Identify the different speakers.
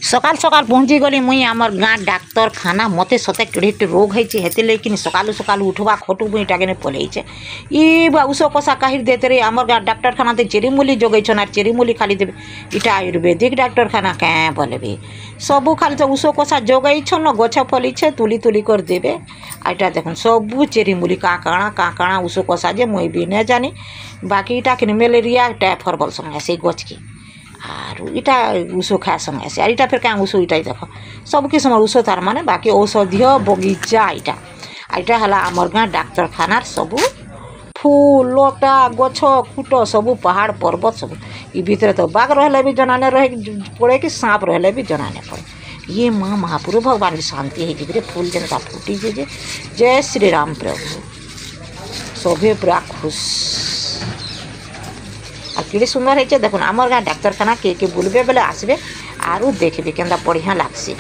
Speaker 1: सकाल सकाल पहुँची गली मुई आमर गाँ डाक्तरखाना मते सते केड़े रोग है हेते लेकिन सकालू सकालू उठवा खटू मुई टाके पलैचे ई उस कषा काहिर देते रे आमर गाँ डाक्तरखाना चेरीमूली जोगैछन आर चेरीमूली खाली देवे इटा आयुर्वेदिक डाक्तरखाना क्या बोले सबू खाली तो उस कषा जोगैछन गछ फलीछे तुली तुली कर देवे आटा देखुन सबू चेरीमूली काकाणा उस कषा जे मुई भी नहीं जानी बाकी इटा कि मेलेरिया टाइफर बोलसन से गच की आर इटा उषो खाए संगे से इटा फिर क्या उषो इटा देख सब किस्म उषो तार माने बाकी औषधीय बगीचा इटा इटा हला आमर गाँ डाक्तरखानार सबू फूल लता गछ खुट सबू पहाड़ पर्वत सब ई भितर तो बाघ रहले भी जनाने रहे पड़े कि सांप रहले भी जनाने पड़े ये माँ महाप्रभु भगवान की शांति है जी फूल जनता फूटी जे जय श्री राम प्रभु सभे पूरा खुश आ कि सुंदर है देखुन आमर गाँ डाक्तरखाना के बुलबे बेले आसबे आरु देखबे केनता बढ़िया लागसी।